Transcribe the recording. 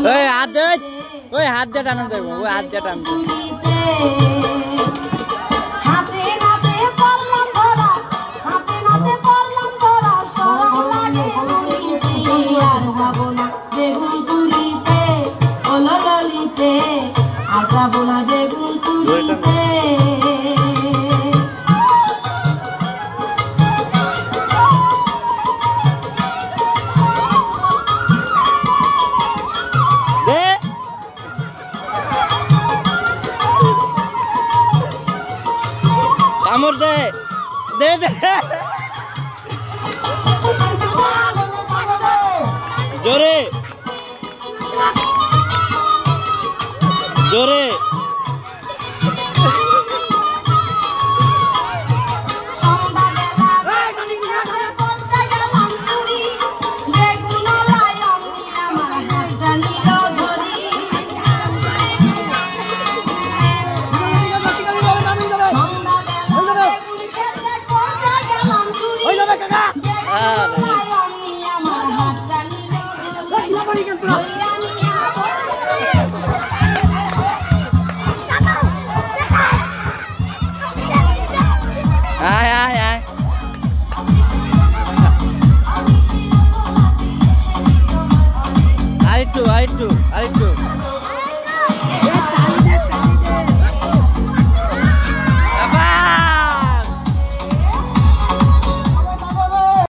ওই হাত দে, ওই হাত দিয়ে টানা যাবো, ওই হাত দিয়ে টান। হাতে নাতে পড়লাম ধরা, হাতে নাতে পড়লাম ধরা, সরম লাগে নদীতে আর যাবো না বেগুন তুলিতে, ও ললিতে আর যাবো না বেগুন তুলিতে। কামড় দে, দে দে জোরে জোরে। আয় আয় আয় আরেকটু আরেকটু আরেকটু